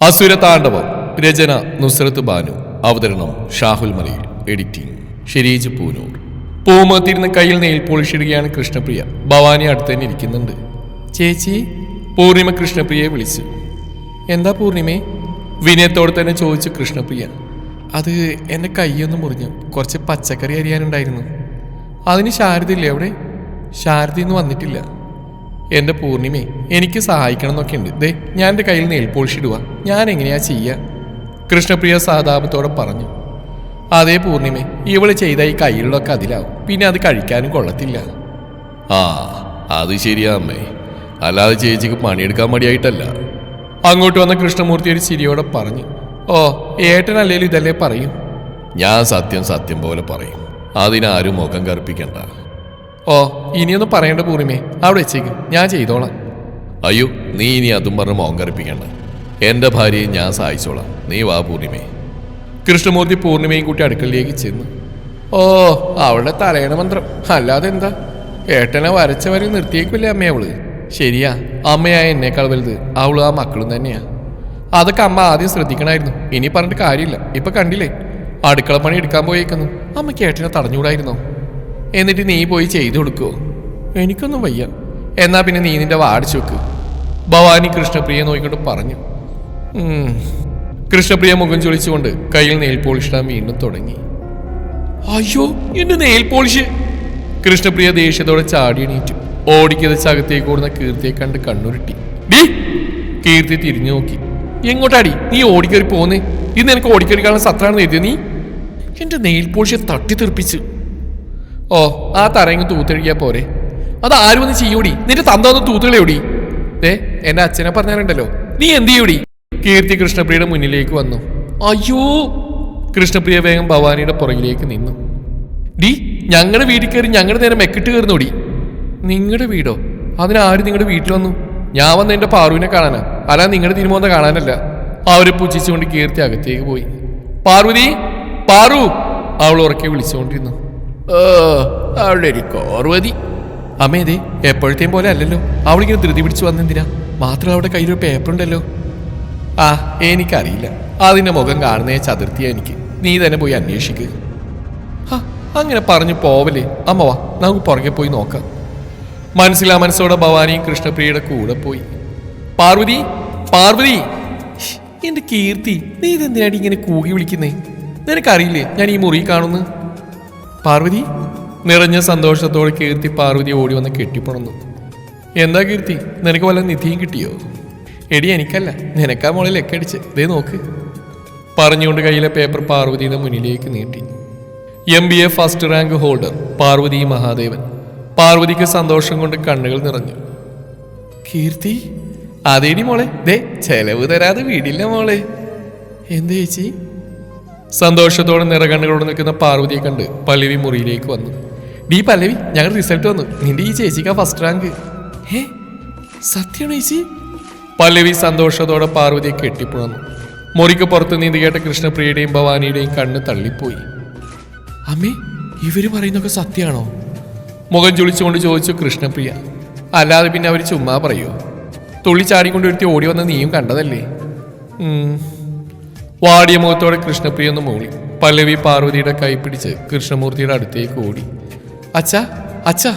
അസുരതാണ്ഡവം. രചന നുസ്രത്ത് ബാനു. അവതരണം ഷാഹുൽ മലയിൽ. എഡിറ്റിംഗ് ഷെരീജ് പൂനൂർ. പൂമത്തിരുന്ന് കയ്യിൽ നെയിൽ പോളിഷ് ഇടുകയാണ് കൃഷ്ണപ്രിയ. ഭവാനി അടുത്ത് തന്നെ ഇരിക്കുന്നുണ്ട്. ചേച്ചി, പൂർണിമ കൃഷ്ണപ്രിയയെ വിളിച്ചു. എന്താ പൂർണിമേ? വിനയത്തോടെ തന്നെ ചോദിച്ചു കൃഷ്ണപ്രിയ. അത് എൻ്റെ കൈയൊന്ന് മുറിഞ്ഞു, കുറച്ച് പച്ചക്കറി അരിയാനുണ്ടായിരുന്നു. അതിന് ശാരദയില്ലേ അവിടെ? ശാരദയൊന്നും വന്നിട്ടില്ല. എൻ്റെ പൂർണിമേ, എനിക്ക് സഹായിക്കണം എന്നൊക്കെ ഉണ്ട്. ദേ, ഞാൻ എൻ്റെ കയ്യിൽ നെയിൽ പോളിഷ് ഇടുക, ഞാൻ എങ്ങനെയാ ചെയ്യുക? കൃഷ്ണപ്രിയ സഹതാപത്തോടെ പറഞ്ഞു. അതേ പൂർണിമേ, ഇവള് ചെയ്ത ഈ കയ്യിലൊക്കെ അതിലാവും, പിന്നെ അത് കഴിക്കാനും കൊള്ളത്തില്ല. ആ, അത് ശരിയാ അമ്മേ, അല്ലാതെ ചേച്ചിക്ക് പണിയെടുക്കാൻ മടിയായിട്ടല്ല. അങ്ങോട്ട് വന്ന കൃഷ്ണമൂർത്തി ഒരു ചിരിയോടെ പറഞ്ഞു. ഓ, ഏട്ടനല്ലേലും ഇതല്ലേ പറയും. ഞാൻ സത്യം സത്യം പോലെ പറയും, അതിനാരും മുഖം കറുപ്പിക്കണ്ട. ഓ, ഇനിയൊന്നും പറയേണ്ട പൂർണിമേ, അവിടെ വെച്ചേക്ക്, ഞാൻ ചെയ്തോളാം. അയ്യോ, നീ ഇനി അതും പറഞ്ഞ് മുഖം കറുപ്പിക്കണ്ട. എൻ്റെ ഭാര്യയെ ഞാൻ സഹായിച്ചോളാം, നീ വാ പൂർണിമേ. കൃഷ്ണമൂർത്തി പൂർണിമയും കൂട്ടി അടുക്കളയിലേക്ക് ചെന്നു. ഓ, അവളുടെ തലയണ മന്ത്രം, അല്ലാതെ എന്താ? ഏട്ടനെ വരച്ച വരെ നിർത്തിയേക്കില്ലേ അമ്മ അവള്? ശരിയാ, അമ്മയായ എന്നേക്കാൾ വലുത് അവളും ആ മക്കളും തന്നെയാ. അതൊക്കെ അമ്മ ആദ്യം ശ്രദ്ധിക്കണമായിരുന്നു. ഇനി പറഞ്ഞിട്ട് കാര്യമില്ല. ഇപ്പൊ കണ്ടില്ലേ, അടുക്കള പണി എടുക്കാൻ പോയേക്കുന്നു. അമ്മയ്ക്ക് ഏട്ടനെ തടഞ്ഞുകൂടായിരുന്നോ? എന്നിട്ട് നീ പോയി ചെയ്തു കൊടുക്കുവോ? എനിക്കൊന്നും വയ്യ. എന്നാ പിന്നെ നീ നിന്റെ വാടിച്ചു വെക്ക്, ഭവാനി കൃഷ്ണപ്രിയെ നോക്കിക്കൊണ്ട് പറഞ്ഞു. കൃഷ്ണപ്രിയ മുഖം ചൊളിച്ചുകൊണ്ട് കയ്യിൽ നെയിൽ പോളിഷ് ഇടാൻ വീണ്ടും തുടങ്ങി. അയ്യോ, എന്റെ നെയിൽ പോളിഷ്! കൃഷ്ണപ്രിയ ദേഷ്യത്തോടെ ചാടി എണീറ്റു. ഓടിക്കതച്ച് അകത്തേക്ക് ഓടുന്ന കീർത്തിയെ കണ്ട് കണ്ണുരുട്ടി. ഡി! കീർത്തി തിരിഞ്ഞു നോക്കി. എങ്ങോട്ടാടി നീ ഓടിക്കറി പോന്നേ? ഇന്ന് എനിക്ക് ഓടിക്കറി കാണാൻ സത്രാണെന്ന് എഴുതിയ നീ എന്റെ നെയിൽ പോളിഷെ തട്ടിത്തെറിപ്പിച്ചു. ഓ, ആ തറയങ്ങ് തൂത്തെഴുകിയാ പോരെ? അത് ആരും ഒന്ന് ചെയ്യൂടി, നിന്റെ തന്ത ഒന്ന് തൂത്തുകളെയോടി. എന്റെ അച്ഛനെ പറഞ്ഞാലുണ്ടല്ലോ, നീ എന്ത് ചെയ്യൂടി? കീർത്തി കൃഷ്ണപ്രിയയുടെ മുന്നിലേക്ക് വന്നു. അയ്യോ! കൃഷ്ണപ്രിയ വേഗം ഭവാനിയുടെ പുറകിലേക്ക് നിന്നു. ഡി, ഞങ്ങളുടെ വീട്ടിൽ കയറി ഞങ്ങളുടെ നേരെ മെക്കിട്ട് കയറുന്നോടി. നിങ്ങളുടെ വീടോ? അതിനാരും നിങ്ങളുടെ വീട്ടിൽ വന്നു? ഞാൻ വന്ന എന്റെ പാറുവിനെ കാണാനാ, അല്ല നിങ്ങളുടെ തിരുമോന്ത കാണാനല്ല. അവരെ പുച്ഛിച്ചുകൊണ്ട് കീർത്തി അകത്തേക്ക് പോയി. പാർവതി, പാറു! അവൾ ഉറക്കെ വിളിച്ചുകൊണ്ടിരുന്നു. അവളുടെ ഒരു കോർവതി. അമ്മേതേ, എപ്പോഴത്തെയും പോലെ അല്ലല്ലോ. അവളിങ്ങനെ ധൃതി പിടിച്ചു വന്നെന്തിനാ? മാത്രം അവളുടെ കയ്യിലൊരു പേപ്പർ ഉണ്ടല്ലോ. ആ, എനിക്കറിയില്ല, അതിന്റെ മുഖം കാണുന്നേ ചതുർത്ഥിയാ എനിക്ക്. നീ തന്നെ പോയി അന്വേഷിക്ക്. അങ്ങനെ പറഞ്ഞു പോവല്ലേ? അമ്മ വാ, നമുക്ക് പുറകെ പോയി നോക്കാം. മനസ്സിലാ മനസ്സോടെ ഭവാനിയും കൃഷ്ണപ്രിയയുടെ കൂടെ പോയി. പാർവതി, പാർവതി! എന്റെ കീർത്തി, നീ ഇതെന്തിനാടി ഇങ്ങനെ കൂകി വിളിക്കുന്നേ? നിനക്കറിയില്ലേ ഞാൻ ഈ മുറി കാണുന്നു? പാർവതി! നിറഞ്ഞ സന്തോഷത്തോടെ കീർത്തി പാർവതി ഓടി വന്ന് കെട്ടിപ്പുണർന്നു. എന്താ കീർത്തി, നിനക്ക് വല്ല നിധിയും കിട്ടിയോ? എടി, എനിക്കല്ല, നിനക്കാ മോളെ ലെക്കടിച്ച്. ദേ നോക്ക്. പറഞ്ഞുകൊണ്ട് കയ്യിലെ പേപ്പർ പാർവതിയുടെ മുന്നിലേക്ക് നീട്ടി. MBA first rank holder Parvathi Mahadevan. പാർവതിക്ക് സന്തോഷം കൊണ്ട് കണ്ണുകൾ നിറഞ്ഞു. കീർത്തി, അതേടി മോളെ, ദേ ചെലവ് തരാതെ വീടില്ല മോളെ. എന്താ ചേച്ചി? സന്തോഷത്തോടെ നിറകണ്ണുകളോട് നിൽക്കുന്ന പാർവതിയെ കണ്ട് പല്ലവി മുറിയിലേക്ക് വന്നു. ഡി പല്ലവി, ഞങ്ങളുടെ റിസൾട്ട് വന്നു. നിന്റെ ഈ ചേച്ചിക്കാ ഫസ്റ്റ് റാങ്ക്. സത്യമാണോ ചേച്ചി? പല്ലവി സന്തോഷത്തോടെ പാർവതിയെ കെട്ടിപ്പുണർന്നു. മുറിക്ക് പുറത്ത് നീന്തി കേട്ട കൃഷ്ണപ്രിയയുടെയും ഭവാനിയുടെയും കണ്ണ് തള്ളിപ്പോയി. അമ്മേ, ഇവര് പറയുന്നൊക്കെ സത്യമാണോ? മുഖം ചുളിച്ചുകൊണ്ട് ചോദിച്ചു കൃഷ്ണപ്രിയ. അല്ലാതെ പിന്നെ അവർ ചുമ്മാ പറയോ? തുള്ളിച്ചാടിക്കൊണ്ട് ഒരുത്തി ഓടി വന്ന നീയും കണ്ടതല്ലേ? വാടിയ മുഖത്തോടെ കൃഷ്ണപ്രിയ ഒന്ന് മൂളി. പല്ലവി പാർവതിയുടെ കൈ പിടിച്ച് കൃഷ്ണമൂർത്തിയുടെ അടുത്തേക്ക് ഓടി. അച്ഛാ, അച്ഛാ!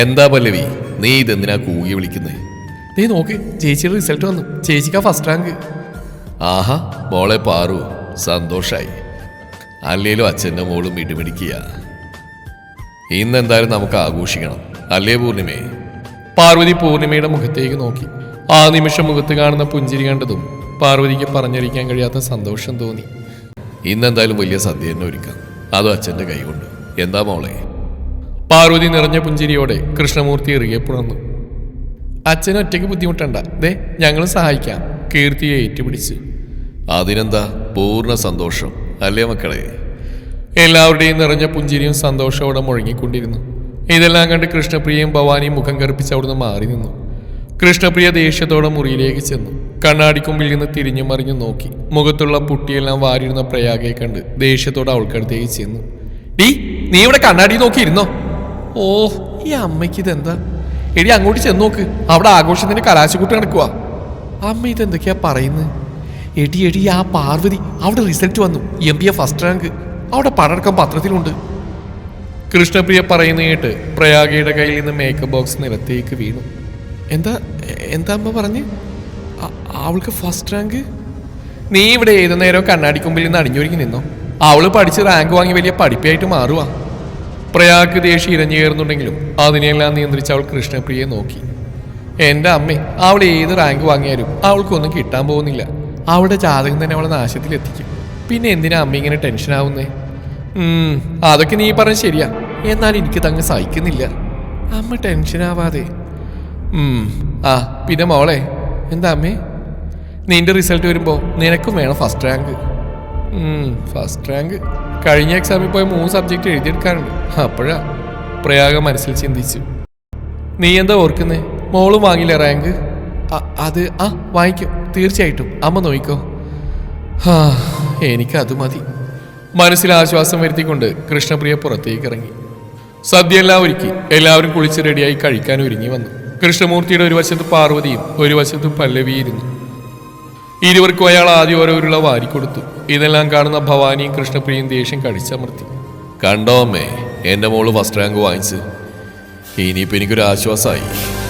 എന്താ പല്ലവി, നീ ഇതെന്തിനാ കൂകി വിളിക്കുന്നത്? നീ നോക്ക്, ചേച്ചിയുടെ റിസൾട്ട് വന്നു. ചേച്ചിക്കാ ഫസ്റ്റ് റാങ്ക്. ആഹാ, മോളെ പാറു, സന്തോഷായി. അല്ലേലും അച്ഛൻ്റെ മോളും ഇടിമിടിക്കുക. ഇന്നെന്തായാലും നമുക്ക് ആഘോഷിക്കണം, അല്ലേ പൂർണിമേ? പാർവതി പൂർണിമയുടെ മുഖത്തേക്ക് നോക്കി. ആ നിമിഷം മുഖത്ത് കാണുന്ന പുഞ്ചിരി കണ്ടതും പാർവതിക്ക് പറഞ്ഞറിയിക്കാൻ കഴിയാത്ത സന്തോഷം തോന്നി. ഇന്നെന്തായാലും വലിയ സദ്യ തന്നെ ഒരുക്കാം, അതും അച്ഛൻ്റെ കൈ കൊണ്ട്. എന്താ മോളെ? പാർവതി നിറഞ്ഞ പുഞ്ചിരിയോടെ കൃഷ്ണമൂർത്തി ഇറുകിയപ്പുറന്നു. അച്ഛന് ഒറ്റയ്ക്ക് ബുദ്ധിമുട്ടണ്ട, ദേ ഞങ്ങൾ സഹായിക്കാം. കീർത്തിയെ ഏറ്റുപിടിച്ചു. അതിനെന്താ, പൂർണ്ണ സന്തോഷം അല്ലേ മക്കളെ? എല്ലാവരുടെയും നിറഞ്ഞ പുഞ്ചിരിയും സന്തോഷത്തോടെ മുഴങ്ങിക്കൊണ്ടിരുന്നു. ഇതെല്ലാം കണ്ട് കൃഷ്ണപ്രിയയും ഭവാനിയും മുഖം കറുപ്പിച്ച് അവിടുന്ന് മാറി നിന്നു. കൃഷ്ണപ്രിയ ദേഷ്യത്തോടെ മുറിയിലേക്ക് ചെന്നു. കണ്ണാടിക്കുമ്പിൽ നിന്ന് തിരിഞ്ഞു മറിഞ്ഞു നോക്കി. മുഖത്തുള്ള പുട്ടിയെല്ലാം വാരിയിരുന്ന പ്രയാഗയെ കണ്ട് ദേഷ്യത്തോടെ അവൾക്കടുത്തേക്ക് ചെന്നു. ഡീ, നീ ഇവിടെ കണ്ണാടി നോക്കിയിരുന്നോ? ഓ, ഈ അമ്മയ്ക്ക് ഇതെന്താ? എടി, അങ്ങോട്ട് ചെന്ന് നോക്ക്, അവിടെ ആഘോഷത്തിന്റെ കലാശക്കൂട്ട് നടക്കുക. അമ്മ ഇതെന്തൊക്കെയാ പറയുന്നത്? എടി ആ പാർവതി, അവിടെ റിസൾട്ട് വന്നു. MBA first rank. അവിടെ പടക്കം പത്രത്തിലുണ്ട്. കൃഷ്ണപ്രിയ പറയുന്ന കേട്ട് പ്രയാഗയുടെ കയ്യിൽ നിന്ന് മേക്കപ്പ് ബോക്സ് നിലത്തേക്ക് വീണു. എന്താ അമ്മ പറഞ്ഞ്? അവൾക്ക് ഫസ്റ്റ് റാങ്ക്? നീ ഇവിടെ ഏതു നേരം കണ്ണാടിക്കുമ്പിൽ നിന്ന് അടിഞ്ഞൊരുങ്ങി നിന്നോ? അവള് പഠിച്ച് റാങ്ക് വാങ്ങി വലിയ പഠിപ്പായിട്ട് മാറുക. പ്രയാഗ് ദേഷ്യം ഇരഞ്ഞു കയറുന്നുണ്ടെങ്കിലും അതിനെല്ലാം നിയന്ത്രിച്ച് അവൾ കൃഷ്ണപ്രിയയെ നോക്കി. എൻ്റെ അമ്മേ, അവൾ ഏത് റാങ്ക് വാങ്ങിയാലും അവൾക്കൊന്നും കിട്ടാൻ പോകുന്നില്ല. അവളുടെ ജാതകം തന്നെ അവളെ നാശത്തിലെത്തിക്കും. പിന്നെ എന്തിനാ അമ്മ ഇങ്ങനെ ടെൻഷനാവുന്നേ? അതൊക്കെ നീ പറഞ്ഞ ശരിയാ. എന്നാൽ എനിക്ക് തങ്ങ് സഹിക്കുന്നില്ല. അമ്മ ടെൻഷനാവാതെ. പിന്നെ മോളെ, എന്താ അമ്മേ? നിന്റെ റിസൾട്ട് വരുമ്പോൾ നിനക്കും വേണം ഫസ്റ്റ് റാങ്ക്. First rank? കഴിഞ്ഞ എക്സാമിൽ പോയ 3 സബ്ജക്റ്റ് എഴുതിയെടുക്കാറുണ്ട്. അപ്പോഴാ പ്രയാഗ മനസ്സിൽ ചിന്തിച്ചു. നീ എന്താ ഓർക്കുന്നേ? മോളും വാങ്ങില്ല റാങ്ക്? അത് വാങ്ങിക്കും തീർച്ചയായിട്ടും. അമ്മ നോയിക്കോ. എനിക്കത് മതി. മനസ്സിൽ ആശ്വാസം വരുത്തിക്കൊണ്ട് കൃഷ്ണപ്രിയ പുറത്തേക്ക് ഇറങ്ങി. സദ്യ എല്ലാം ഒരുക്കി എല്ലാവരും കുളിച്ച് റെഡിയായി കഴിക്കാൻ ഒരുങ്ങി വന്നു. കൃഷ്ണമൂർത്തിയുടെ ഒരു വശത്ത് പാർവതിയും ഒരു വശത്ത് പല്ലവിയിരുന്നു. ഇരുവർക്കും അയാൾ ആദ്യം ഓരോരുള്ള വാരിക്കൊടുത്തു. ഇതെല്ലാം കാണുന്ന ഭവാനിയും കൃഷ്ണപ്രിയയും ദേഷ്യം കടിച്ചമർത്തി. കണ്ടോ അമ്മേ, എൻ്റെ മോള് ഫസ്റ്റ് റാങ്ക് വാങ്ങിച്ച്. ഇനിയിപ്പോൾ എനിക്കൊരു ആശ്വാസമായി.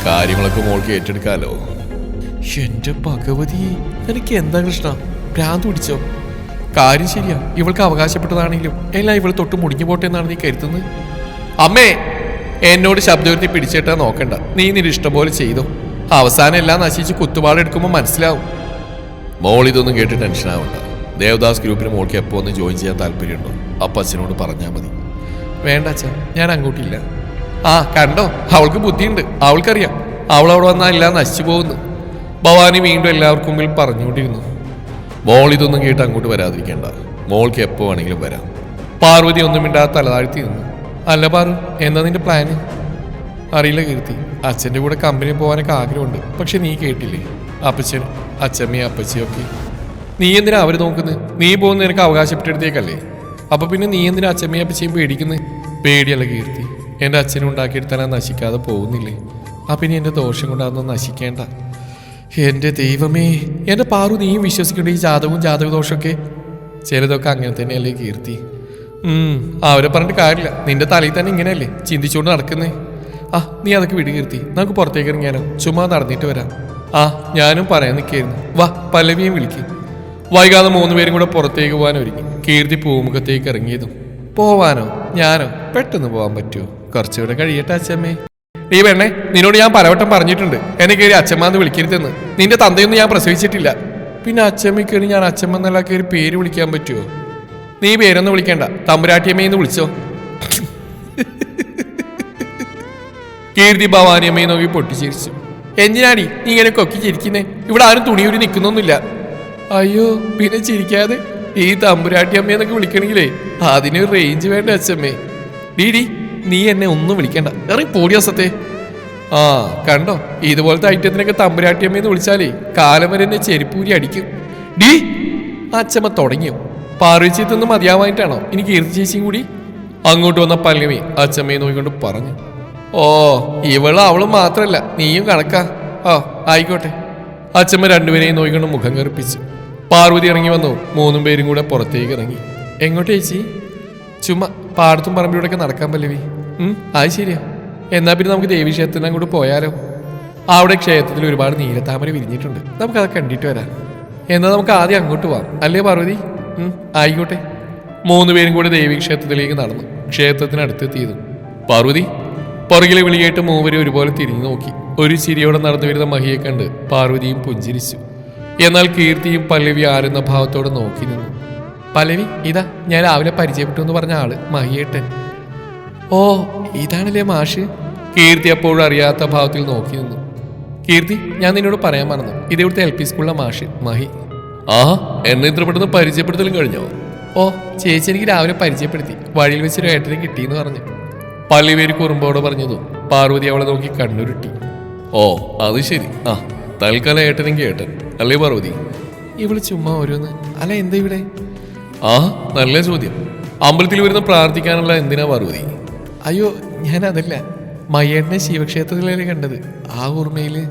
കാര്യങ്ങളൊക്കെ മോൾക്ക് ഏറ്റെടുക്കാലോ. എന്റെ ഭഗവതി, എനിക്ക് എന്താ കൃഷ്ണ, ഭ്രാന്ത് പിടിച്ചോ? കാര്യം ശരിയാ, ഇവൾക്ക് അവകാശപ്പെട്ടതാണെങ്കിലും എല്ലാം ഇവൾ തൊട്ട് മുടിഞ്ഞു പോട്ടെ എന്നാണ് നീ കരുതുന്നത്? അമ്മേ, എന്നോട് ശബ്ദവരുത്തി പിടിച്ചിട്ടാ നോക്കണ്ട. നീ നിന്റെ ഇഷ്ടം പോലെ ചെയ്തോ. അവസാനം എല്ലാം നശിച്ച് കുത്തുപാടെടുക്കുമ്പോൾ മനസ്സിലാവും. മോൾ ഇതൊന്നും കേട്ട് ടെൻഷൻ ആവണ്ട. ദേവദാസ് ഗ്രൂപ്പിന് മോൾക്ക് എപ്പോൾ ഒന്ന് ജോയിൻ ചെയ്യാൻ താല്പര്യമുണ്ടോ? അപ്പം അച്ഛനോട് പറഞ്ഞാൽ മതി. വേണ്ട അച്ഛാ, ഞാൻ അങ്ങോട്ടില്ല. കണ്ടോ, അവൾക്ക് ബുദ്ധിയുണ്ട്. അവൾക്കറിയാം അവൾ അവിടെ വന്നാൽ എല്ലാം നശിച്ചു പോകുന്നു. ഭവാനി വീണ്ടും എല്ലാവർക്കും മുമ്പിൽ പറഞ്ഞുകൊണ്ടിരുന്നു. മോൾ ഇതൊന്നും കേട്ട് അങ്ങോട്ട് വരാതിരിക്കേണ്ട. മോൾക്ക് എപ്പോൾ വേണമെങ്കിലും വരാം. പാർവതി ഒന്നും മിണ്ടാതെ തലതാഴ്ത്തി നിന്നു. അല്ല പാറു, എന്താ നിന്റെ പ്ലാന്? അറിയില്ല കീർത്തി, അച്ഛൻ്റെ കൂടെ കമ്പനി പോകാനൊക്കെ ആഗ്രഹമുണ്ട്. പക്ഷെ നീ കേട്ടില്ലേ, അപ്പച്ചനും അച്ഛമ്മയും അപ്പച്ചിയൊക്കെ. നീ എന്തിനാ അവർ നോക്കുന്നത്? നീ പോകുന്ന നിനക്ക് അവകാശപ്പെട്ടെടുത്തേക്കല്ലേ. അപ്പൊ പിന്നെ നീ എന്തിനാ അച്ഛമ്മയും അപ്പച്ചയും പേടിക്കുന്നത്? പേടിയല്ല കീർത്തി, എൻ്റെ അച്ഛനും ഉണ്ടാക്കിയെടുത്താൽ നശിക്കാതെ പോകുന്നില്ലേ. അപ്പം ഇനി എൻ്റെ ദോഷം കൊണ്ടാണെന്ന് നശിക്കേണ്ട. എൻ്റെ ദൈവമേ, എൻ്റെ പാറു, നീയും വിശ്വസിക്കേണ്ട ഈ ജാതകദോഷമൊക്കെ ചിലതൊക്കെ അങ്ങനെ തന്നെയല്ലേ കീർത്തി? അവരെ പറഞ്ഞിട്ട് കാര്യമില്ല. നിന്റെ തലയിൽ തന്നെ ഇങ്ങനെയല്ലേ ചിന്തിച്ചുകൊണ്ട് നടക്കുന്നേ. നീ അതൊക്കെ വിട് കീർത്തി, നമുക്ക് പുറത്തേക്ക് ഇറങ്ങിയാലോ? ചുമ്മാ നടന്നിട്ട് വരാം. ഞാനും പറയാൻ നിൽക്കായിരുന്നു. വാ, പല്ലവിയും വിളിക്കും. വൈകാതെ 3 പേരും കൂടെ പുറത്തേക്ക് പോകാൻ ഒരുങ്ങി. കീർത്തി പൂമുഖത്തേക്ക് ഇറങ്ങിയതും. പോവാനോ? ഞാനോ? പെട്ടെന്ന് പോകാൻ പറ്റുമോ? കുറച്ചുകൂടെ കഴിയട്ടെ അച്ഛമ്മേ. നീ പെണ്ണേ, നിന്നോട് ഞാൻ പലവട്ടം പറഞ്ഞിട്ടുണ്ട് എന്നെ കയറി അച്ഛമ്മന്ന് വിളിക്കരുതെന്ന്. നിന്റെ തന്തയൊന്നും ഞാൻ പ്രസവിച്ചിട്ടില്ല. പിന്നെ അച്ഛമ്മയ്ക്കേറി ഞാൻ അച്ഛമ്മ എന്നല്ല കയറി പേര് വിളിക്കാൻ പറ്റുമോ? നീ പേരൊന്നും വിളിക്കേണ്ട, തമ്പുരാട്ടിയമ്മയെന്ന് വിളിച്ചോ. കീർത്തി ഭവാനിയമ്മയെ നോക്കി പൊട്ടിച്ചിരിച്ചു. എന്തിനാടി നീ ഇങ്ങനെ കൊക്കി ചിരിക്കുന്നേ? ഇവിടെ ആരും തുണിയൂരി നിൽക്കുന്നൊന്നുമില്ല. അയ്യോ, പിന്നെ ചിരിക്കാതെ. ഈ തമ്പുരാട്ടിയമ്മയെന്നൊക്കെ വിളിക്കണമെങ്കിലേ അതിനൊരു റേഞ്ച് വേണ്ട അച്ഛമ്മേ. ഡീഡി, നീ എന്നെ ഒന്നും വിളിക്കണ്ട, ഇറങ്ങി പോടി വസത്തെ. കണ്ടോ, ഇതുപോലത്തെ ഐറ്റത്തിനൊക്കെ തമ്പുരാട്ടിയമ്മയെന്ന് വിളിച്ചാലേ കാലം വരെ എന്നെ ചെരുപ്പൂരി അടിക്കും. ഡീ, അച്ഛമ്മ തുടങ്ങിയോ? പാർവച്ചിത്തൊന്നും മതിയാവായിട്ടാണോ ഇനി കീർത്തി ചേച്ചിയും കൂടി? അങ്ങോട്ട് വന്ന പല്ലവി അച്ഛമ്മയെ നോക്കിക്കൊണ്ട് പറഞ്ഞു. അവളും മാത്രല്ല, നീയും കണക്കാ. ആയിക്കോട്ടെ. അച്ഛമ്മ രണ്ടുപേരെയും നോക്കിക്കൊണ്ട് മുഖം കറുപ്പിച്ചു. പാർവതി ഇറങ്ങി വന്നു. 3 പേരും കൂടെ പുറത്തേക്ക് ഇറങ്ങി. എങ്ങോട്ട് ചേച്ചി? ചുമ്മാ പാടത്തും പറമ്പിലൂടെയൊക്കെ നടക്കാൻ പല്ലവി. അത് ശരിയാ. എന്നാ പിന്നെ നമുക്ക് ദേവീക്ഷേത്രത്തിനും കൂടെ പോയാലോ? അവിടെ ക്ഷേത്രത്തിൽ ഒരുപാട് നീലത്താമര വിരിഞ്ഞിട്ടുണ്ട്. നമുക്കത് കണ്ടിട്ട് വരാം. എന്നാൽ നമുക്ക് ആദ്യം അങ്ങോട്ട് പോവാം, അല്ലേ പാർവതി? ആയിക്കോട്ടെ. 3 പേരും കൂടെ ദേവീക്ഷേത്രത്തിലേക്ക് നടന്നു. ക്ഷേത്രത്തിനടുത്തെത്തിയതും പാർവതി പുറകിലെ വിളി കേട്ട് 3 പേരും ഒരുപോലെ തിരിഞ്ഞു നോക്കി. ഒരു ചിരിയോടെ നടന്നു വരുന്ന മഹിയെ കണ്ട് പാർവതിയും പുഞ്ചിരിച്ചു. എന്നാൽ കീർത്തിയും പല്ലവി ആരെന്ന ഭാവത്തോടെ നോക്കി നിന്നു. പല്ലവി, ഇതാ ഞാൻ രാവിലെ പരിചയപ്പെട്ടു എന്ന് പറഞ്ഞ ആള്, മഹിയേട്ടൻ. ഇതാണല്ലേ മാഷ്? കീർത്തി അപ്പോഴും അറിയാത്ത ഭാവത്തിൽ നോക്കി നിന്നു. കീർത്തി, ഞാൻ നിന്നോട് പറയാൻ മറന്നു, ഇത് ഇവിടുത്തെ LP സ്കൂളിലെ മാഷ് മഹി. എന്നെ ഇത്ര പെട്ടെന്ന് പരിചയപ്പെടുത്തലും കഴിഞ്ഞോ? ചേച്ചി എനിക്ക് രാവിലെ പരിചയപ്പെടുത്തി. വഴിയിൽ വെച്ചൊരു ഏട്ടനെ കിട്ടിയെന്ന് പറഞ്ഞു. പള്ളിവേര് കുറുമ്പോടെ പറഞ്ഞതും പാർവതി അവളെ നോക്കി കണ്ണുരുട്ടി. അത് ശരി. തൽക്കാലം ഏട്ടനെങ്കിൽ ഏട്ടൻ അല്ലേ പാർവതി? ഇവള് ചുമ്മാ ഓരോന്ന്. അല്ല, എന്താ ഇവിടെ? നല്ല ചോദ്യം. അമ്പലത്തിൽ വരുന്ന പ്രാർത്ഥിക്കാനുള്ള എന്തിനാ പാർവതി? അയ്യോ, ഞാൻ അതല്ല, മയ്യേട്ടനെ ശിവക്ഷേത്രത്തിലല്ലേ കണ്ടത്. ആ ഓർമ്മയില്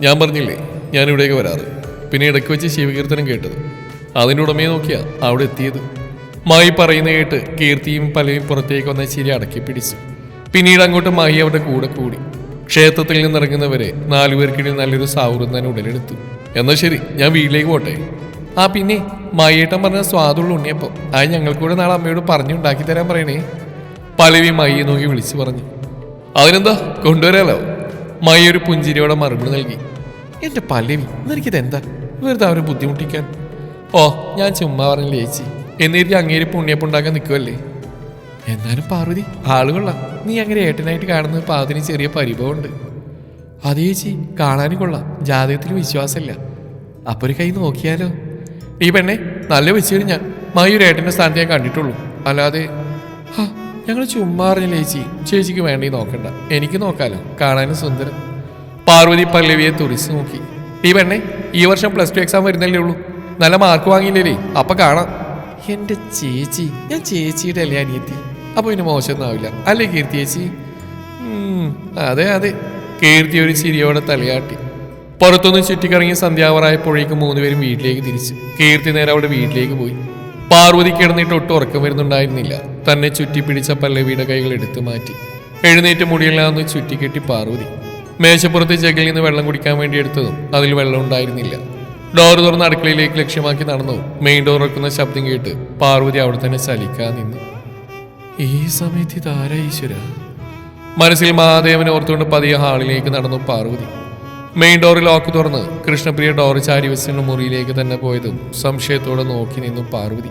ഞാൻ പറഞ്ഞില്ലേ ഞാൻ ഇവിടേക്ക് വരാറ്. പിന്നെ ഇടയ്ക്ക് വെച്ച് ശിവകീർത്തനം കേട്ടത്. അതിൻ്റെ ഉടമയെ നോക്കിയാ അവിടെ എത്തിയത്. മായി പറയുന്ന കേട്ട് കീർത്തിയും പലയും പുറത്തേക്ക് വന്ന ചിരി അടക്കി പിടിച്ചു. പിന്നീട് അങ്ങോട്ട് മായി അവരുടെ കൂടെ കൂടി. ക്ഷേത്രത്തിൽ നിന്നിറങ്ങുന്നവരെ 4 പേർക്കിടയിൽ നല്ലൊരു സൗഹൃദം തന്നെ ഉടലെടുത്തു. എന്നാൽ ശരി, ഞാൻ വീട്ടിലേക്ക് പോട്ടെ. ആ പിന്നെ മയ്യേട്ടൻ പറഞ്ഞ സ്വാദുള്ള ഉണ്ണിയപ്പം അത് ഞങ്ങൾക്കൂടെ നാളെ അമ്മയോട് പറഞ്ഞുണ്ടാക്കി തരാൻ പറയണേ. പലവി മയ്യെ നോക്കി വിളിച്ചു പറഞ്ഞു. അതിനെന്താ, കൊണ്ടുവരാലോ. മയ്യ ഒരു പുഞ്ചിരിയോടെ മറുപടി നൽകി. എന്റെ പല്ലവി, എനിക്കിതെന്താ വെറുതെ അവരെ ബുദ്ധിമുട്ടിക്കാൻ? ഓ, ഞാൻ ചുമ്മാ പറഞ്ഞില്ല ചേച്ചി. എന്നിട്ട് അങ്ങേര് പുണ്യപ്പം ഉണ്ടാക്കാൻ നിൽക്കുമല്ലേ. എന്നാലും പാർവതി ആളുകൊള്ളാം. നീ അങ്ങനെ ഏട്ടനായിട്ട് കാണുന്നത് പാവത്തിന് ചെറിയ പരിഭവമുണ്ട്. അതേ ചേച്ചി, കാണാനും കൊള്ളാം. ജാതകത്തിൽ വിശ്വാസമില്ല. അപ്പൊ ഒരു കൈ നോക്കിയാലോ? ഈ പെണ്ണെ നല്ല വെച്ചുവരും. ഞാൻ മയൂർ ഏട്ടൻ്റെ സ്ഥാനത്ത് ഞാൻ കണ്ടിട്ടുള്ളൂ. അല്ലാതെ ഞങ്ങൾ ചുമ്മാ അറിഞ്ഞില്ല ചേച്ചി. ചേച്ചിക്ക് വേണ്ടി നോക്കണ്ട, എനിക്ക് നോക്കാലോ. കാണാനും സുന്ദരം. പാർവതി പല്ലവിയെ തുറിച്ച് നോക്കി. ഈ പെണ്ണെ ഈ വർഷം +2 എക്സാം വരുന്നല്ലേ ഉള്ളൂ. നല്ല മാർക്ക് വാങ്ങിയില്ലേ? അപ്പൊ കാണാം. എന്റെ ചേച്ചി, ഞാൻ ചേച്ചിയുടെ അല്ലേ അനിയത്തി. അപ്പൊ പിന്നെ മോശമൊന്നും ആവില്ല അല്ലേ കീർത്തി ചേച്ചി? അതെ അതെ. കീർത്തി ഒരു ചിരിയോടെ തലയാട്ടി. പുറത്തുനിന്ന് ചുറ്റിക്കറങ്ങി സന്ധ്യാവറായപ്പോഴേക്കും 3 പേരും വീട്ടിലേക്ക് തിരിച്ചു. കീർത്തി നേരെ അവളുടെ വീട്ടിലേക്ക് പോയി. പാർവതി കിടന്നിട്ട് ഒട്ടും ഉറക്കം വരുന്നുണ്ടായിരുന്നില്ല. തന്നെ ചുറ്റിപ്പിടിച്ച പല്ലവിയുടെ കൈകൾ എടുത്തു മാറ്റി. എഴുന്നേറ്റ് മുടിയെല്ലാം ഒന്ന് ചുറ്റിക്കെട്ടി പാർവതി. മേശപ്പുറത്ത് ജഗിൽ നിന്ന് വെള്ളം കുടിക്കാൻ വേണ്ടി എടുത്തതും അതിൽ വെള്ളം ഉണ്ടായിരുന്നില്ല. ഡോർ തുറന്ന് അടുക്കളയിലേക്ക് ലക്ഷ്യമാക്കി നടന്നു. മെയിൻ ഡോർ തുറക്കുന്ന ശബ്ദം കേട്ട് പാർവതി അവിടെ തന്നെ ചലിക്കാൻ നിന്നു. ഈ സമയത്ത് ഇതാരാ ഈശ്വര? മനസ്സിൽ മഹാദേവനെ ഓർത്തുകൊണ്ട് പതിയെ ഹാളിലേക്ക് നടന്നു പാർവതി. മെയിൻ ഡോർ ലോക്ക് തുറന്ന് കൃഷ്ണപ്രിയ ഡോർ ചാരി വെച്ചിട്ട് മുറിയിലേക്ക് തന്നെ പോയതും സംശയത്തോടെ നോക്കി നിന്നു പാർവതി.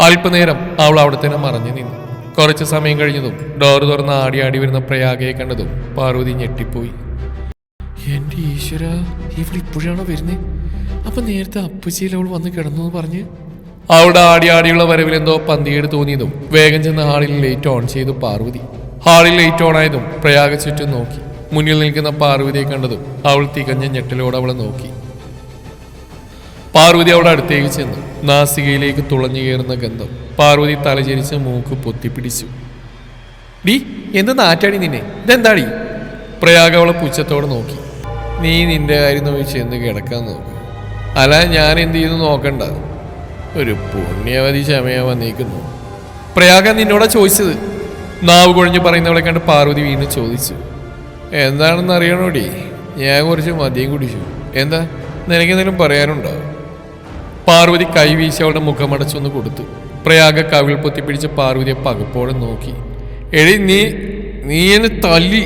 അല്പനേരം അവൾ അവിടെ തന്നെ മറഞ്ഞു നിന്നു. കുറച്ച് സമയം കഴിഞ്ഞതും ഡോർ തുറന്ന് ആടി ആടി വരുന്ന പ്രയാഗയെ കണ്ടതും പാർവതി ഞെട്ടിപ്പോയി. എന്റെ ഈശ്വര, ഇവളിപ്പോഴാണോ വരുന്നേ? അപ്പൊ നേരത്തെ അപ്പച്ചിയിൽ അവൾ വന്ന് കിടന്നു പറഞ്ഞ്. അവളുടെ ആടി ആടിയുള്ള വരവിലെന്തോ പന്തികേട് തോന്നിയതും വേഗം ചെന്ന് ഹാളിൽ ലൈറ്റ് ഓൺ ചെയ്തു പാർവതി. ഹാളിൽ ലൈറ്റ് ഓൺ ആയതും പ്രയാഗ ചുറ്റും നോക്കി. മുന്നിൽ നിൽക്കുന്ന പാർവതിയെ കണ്ടതും അവൾ തികഞ്ഞ ഞെട്ടലോടെ അവളെ നോക്കി. പാർവതി അവളുടെ അടുത്തേക്ക് ചെന്നു. നാസികയിലേക്ക് തുളഞ്ഞു കയറുന്ന ഗന്ധം. പാർവതി തലചരിച്ച് മൂക്ക് പൊത്തിപ്പിടിച്ചു. ഡി, എന്ത് നാറ്റാടി നിന്നെ? ഇതെന്താടി? പ്രയാഗ അവളെ പുച്ഛത്തോടെ നോക്കി. നീ നിന്റെ കാര്യം നോക്കി ചെന്ന് കിടക്കാൻ നോക്ക്. അല്ല, ഞാൻ എന്ത് ചെയ്തു നോക്കണ്ട. ഒരു പുണ്യവതി ക്ഷമയാ വന്നേക്കുന്നു. പ്രയാഗ നിന്നോടാ ചോദിച്ചത്. നാവ് കുഴഞ്ഞു പറയുന്നവളെ കണ്ട് പാർവതി വീണ്ടും ചോദിച്ചു. എന്താണെന്ന് അറിയണോടി? ഞാൻ കുറച്ച് മദ്യം കുടിച്ചു. എന്താ, നിനക്കെന്തെങ്കിലും പറയാനുണ്ടോ? പാർവതി കൈവീശി അവളുടെ മുഖമടച്ചൊന്ന് കൊടുത്തു. പ്രയാഗ കവിൾ പൊത്തിപ്പിടിച്ച് പാർവതിയെ പകപ്പോടെ നോക്കി. എടി, നീ എന്നെ തല്ലി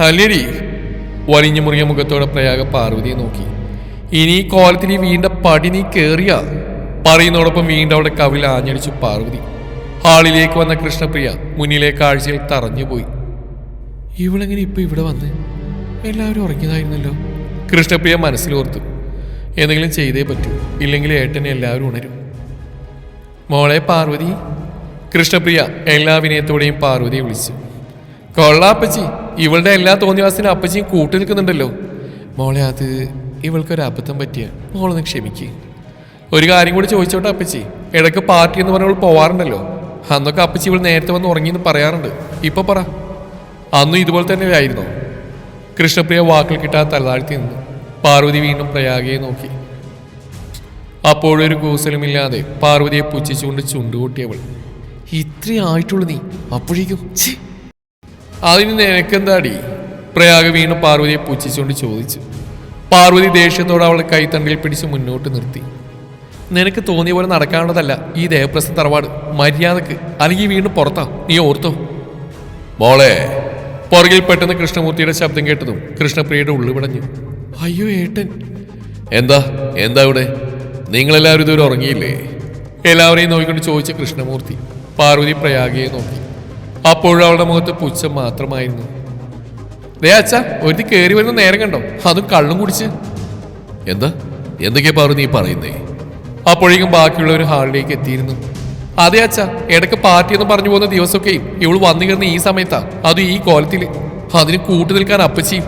ഹലടി. വലിഞ്ഞു മുറിയ മുഖത്തോടെ പ്രയാഗ പാർവതിയെ നോക്കി. ഇനി ഈ കോലത്തിൽ വീണ്ട പടി നീ കേറിയ. പറയുന്നതോടൊപ്പം വീണ്ടും അവളുടെ കവിൽ ആഞ്ഞടിച്ചു പാർവതി. ഹാളിലേക്ക് വന്ന കൃഷ്ണപ്രിയ മുന്നിലെ കാഴ്ചയിൽ തറഞ്ഞുപോയി. ഇവളെങ്ങനെ ഇപ്പൊ ഇവിടെ വന്ന്? എല്ലാവരും ഉറങ്ങിയതായിരുന്നല്ലോ. കൃഷ്ണപ്രിയ മനസ്സിലോർത്തു. എന്തെങ്കിലും ചെയ്തേ പറ്റൂ, ഇല്ലെങ്കിൽ ഏട്ടനെ എല്ലാവരും ഉണരും. മോളെ പാർവതി. കൃഷ്ണപ്രിയ എല്ലാ വിനയത്തോടെയും പാർവതിയെ വിളിച്ചു. കൊള്ളാപ്പച്ചി, ഇവളുടെ എല്ലാ തോന്നിവാസത്തിനും അപ്പച്ചിയും കൂട്ടു നിൽക്കുന്നുണ്ടല്ലോ. മോളെ, അത് ഇവൾക്കൊരു അബദ്ധം പറ്റിയ. മോളൊന്ന് ക്ഷമിക്കുക. ഒരു കാര്യം കൂടി ചോദിച്ചോട്ടെ അപ്പച്ചി. ഇടയ്ക്ക് പാർട്ടി എന്ന് പറഞ്ഞവൾ പോവാറുണ്ടല്ലോ. അന്നൊക്കെ അപ്പച്ചി ഇവൾ നേരത്തെ വന്ന് ഉറങ്ങിയെന്ന് പറയാറുണ്ട്. ഇപ്പൊ പറ, അന്നും ഇതുപോലെ തന്നെ ആയിരുന്നോ? കൃഷ്ണപ്രിയ വാക്കിൽ കിട്ടാൻ തലതാഴ്ത്തി നിന്നു. പാർവതി വീണ്ടും പ്രയാഗയെ നോക്കി. അപ്പോഴൊരു കൂസലുമില്ലാതെ പാർവതിയെ പുച്ഛിച്ചുകൊണ്ട് ചുണ്ടുകൂട്ടിയവൾ. ഇത്രയും ആയിട്ടുള്ളൂ നീ, അപ്പോഴേക്കും അതിന് നിനക്കെന്താടി? പ്രയാഗ വീണ്ടും പാർവതിയെ പുച്ഛിച്ചുകൊണ്ട് ചോദിച്ചു. പാർവതി ദേഷ്യത്തോടെ അവളെ കൈത്തണ്ടിൽ പിടിച്ച് മുന്നോട്ട് നിർത്തി. നിനക്ക് തോന്നിയ പോലെ നടക്കാനുള്ളതല്ല ഈ ദേവപ്രസ്ഥ തറവാട്. മര്യാദക്ക്, അല്ലെങ്കിൽ വീണ്ടും പുറത്താ. നീ ഓർത്തോ? മോളെ. പുറകിൽ പെട്ടെന്ന് കൃഷ്ണമൂർത്തിയുടെ ശബ്ദം കേട്ടതും കൃഷ്ണപ്രിയയുടെ ഉള്ളു പിടഞ്ഞു. അയ്യോ ഏട്ടൻ. എന്താ ഇവിടെ? നിങ്ങളെല്ലാവരും ഇതുവരെ ഉറങ്ങിയില്ലേ? എല്ലാവരെയും നോക്കിക്കൊണ്ട് ചോദിച്ച കൃഷ്ണമൂർത്തി. പാർവതി പ്രയാഗയെ നോക്കി. അപ്പോഴും അവളുടെ മുഖത്ത് പുച്ഛം മാത്രമായിരുന്നു. ദേ അച്ഛാ, ഒരുത്തി കയറി വരുന്ന നേരം കണ്ടോ? അതും കള്ളും കുടിച്ച്. എന്തൊക്കെയാ പാർവതി നീ പറയുന്നേ? അപ്പോഴേക്കും ബാക്കിയുള്ളവർ ഹാളിലേക്ക് എത്തിയിരുന്നു. അതെ അച്ഛാ, ഇടയ്ക്ക് പാർട്ടി എന്ന് പറഞ്ഞു പോകുന്ന ദിവസമൊക്കെയും ഇവള് വന്നു കയറുന്ന ഈ സമയത്താ, അതും ഈ കോലത്തിൽ. അതിന് കൂട്ടു നിൽക്കാൻ അപ്പച്ചിയും.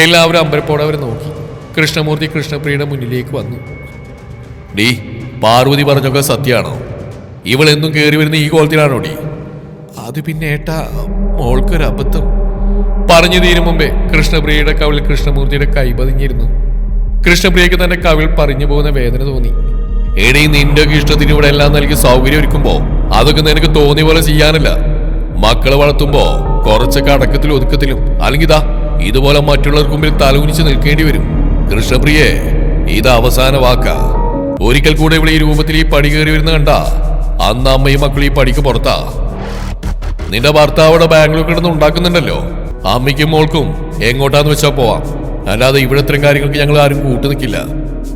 എല്ലാവരും അമ്പരപ്പോടെ അവരെ നോക്കി. കൃഷ്ണമൂർത്തി കൃഷ്ണപ്രിയയുടെ മുന്നിലേക്ക് വന്നു. ഡി, പാർവതി പറഞ്ഞൊക്കെ സത്യമാണോ? ഇവളെന്നും കയറി വരുന്ന ഈ കോലത്തിലാണോ ഡി? അത് പിന്നെ ഏട്ടാ, മോൾക്കൊരു അബദ്ധം. പറഞ്ഞു തീരും മുമ്പേ കൃഷ്ണപ്രിയയുടെ കവിളിൽ കൃഷ്ണമൂർത്തിയുടെ കൈ പതിഞ്ഞിരുന്നു. കൃഷ്ണപ്രിയയ്ക്ക് തന്റെ കവിൾ പറഞ്ഞു പോകുന്ന വേദന തോന്നി. എടീ, നിന്റെ ഇഷ്ടത്തിന് ഇവിടെ എല്ലാം നൽകി സൗകര്യം ഒരുക്കുമ്പോ അതൊക്കെ നിനക്ക് തോന്നിയ പോലെ ചെയ്യാനല്ല. മക്കളെ വളർത്തുമ്പോ കുറച്ചൊക്കെ അടക്കത്തിലും ഒതുക്കത്തിലും അല്ലെങ്കിൽ ഇതുപോലെ മറ്റുള്ളവർക്ക് മുമ്പിൽ തലകുനിച്ച് നിൽക്കേണ്ടി വരും. കൃഷ്ണപ്രിയേ, ഇത് അവസാന വാക്കാ. ഒരിക്കൽ കൂടെ ഇവിടെ ഈ രൂപത്തിൽ ഈ പടി കയറി വരുന്ന കണ്ടാ അന്ന് അമ്മയും മക്കളും ഈ പടിക്ക് പുറത്താ. നിന്റെ ഭർത്താവിടെ ബാംഗ്ലൂർ കിടന്ന് ഉണ്ടാക്കുന്നുണ്ടല്ലോ. അമ്മയ്ക്കും മോൾക്കും എങ്ങോട്ടാന്ന് വെച്ചാ പോവാം. അല്ലാതെ ഇവിടെ ഇത്തരം കാര്യങ്ങൾക്ക് ഞങ്ങൾ ആരും കൂട്ടു നിൽക്കില്ല.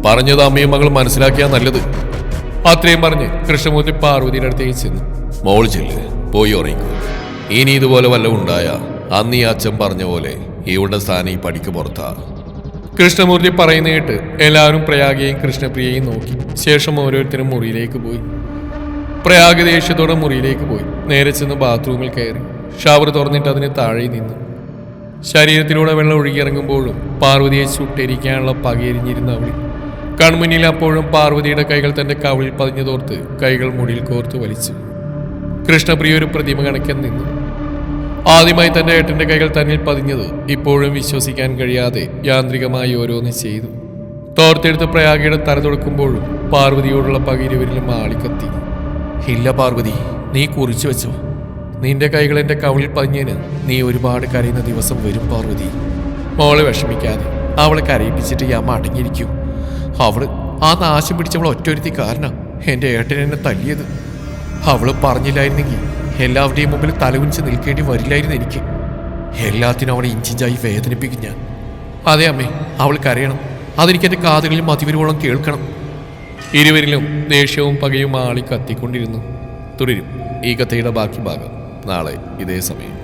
പറഞ്ഞത് അമ്മയും മകളും മനസ്സിലാക്കിയാ നല്ലത്. അത്രയും പറഞ്ഞ് കൃഷ്ണമൂർത്തി പാർവതിയുടെ അടുത്തേക്ക് ചെന്നു. മോൾ ചെല്ല്, പോയി ഉറങ്ങിക്കോ. ഇനി ഇതുപോലെ വല്ലതും ഉണ്ടായ അന്ന് ഈ അച്ഛൻ പറഞ്ഞ പോലെ ഇവളുടെ സ്ഥാനം ഈ പടിക്ക് പുറത്താ. കൃഷ്ണമൂർത്തി പറയുന്ന കേട്ട് എല്ലാവരും പ്രയാഗയെയും കൃഷ്ണപ്രിയയെയും നോക്കി. ശേഷം ഓരോരുത്തരും മുറിയിലേക്ക് പോയി. പ്രയാഗ ദേഷ്യത്തോടെ മുറിയിലേക്ക് പോയി. നേരെ ചെന്ന് ബാത്റൂമിൽ കയറി ഷവർ തുറന്നിട്ട് അതിന് താഴെ നിന്നു. ശരീരത്തിലൂടെ വെള്ളം ഒഴുകിയിറങ്ങുമ്പോഴും പാർവതിയെ ചുട്ടരിക്കാനുള്ള പകയെരിഞ്ഞിരുന്ന അവൾ കൺമുന്നിൽ അപ്പോഴും പാർവതിയുടെ കൈകൾ തന്റെ കവിളിൽ പതിഞ്ഞതോർത്ത് കൈകൾ മുടിയിൽ കോർത്ത് വലിച്ചു. കൃഷ്ണപ്രിയ ഒരു പ്രതിമ കണക്കാൻ നിന്നു. ആദ്യമായി തന്റെ ഏട്ടന്റെ കൈകൾ തന്നിൽ പതിഞ്ഞത് ഇപ്പോഴും വിശ്വസിക്കാൻ കഴിയാതെ യാന്ത്രികമായി ഓരോന്ന് ചെയ്തു. തോർത്തെടുത്ത് പ്രയാഗയുടെ തല തുടക്കുമ്പോഴും പാർവതിയോടുള്ള പകയിരുവരിലും ആളിക്കത്തി. ഇല്ല പാർവതി, നീ കുറിച്ചു വെച്ചോ. നിന്റെ കൈകൾ എന്റെ കവിളിൽ പതിഞ്ഞതിന് നീ ഒരുപാട് കരയുന്ന ദിവസം വരും പാർവതി. മോളെ വിഷമിക്കാതെ, അവളെ കരയിപ്പിച്ചിട്ട് ഞാൻ മടങ്ങിയിരിക്കൂ. അവള് ആ നാശം പിടിച്ചവൾ ഒറ്റൊരുത്തി കാരണം എന്റെ ഏട്ടൻ എന്നെ തല്ലിയത്. അവള് പറഞ്ഞില്ലായിരുന്നെങ്കിൽ എല്ലാവരുടെയും മുമ്പിൽ തലകുനിച്ച് നിൽക്കേണ്ടി വരില്ലായിരുന്നു എനിക്ക്. എല്ലാത്തിനും അവളെ ഇഞ്ചിഞ്ചായി വേദനിപ്പിക്കും ഞാൻ. അതെ അമ്മേ, അവൾ കരയണം. അതെനിക്കെന്റെ കാതുകളിൽ മതിവരുവോളം കേൾക്കണം. ഇരുവരിലും ദേഷ്യവും പകയും ആളി കത്തിക്കൊണ്ടിരുന്നു. തുടരും ഈ കഥയുടെ ബാക്കി ഭാഗം നാളെ ഇതേ സമയം.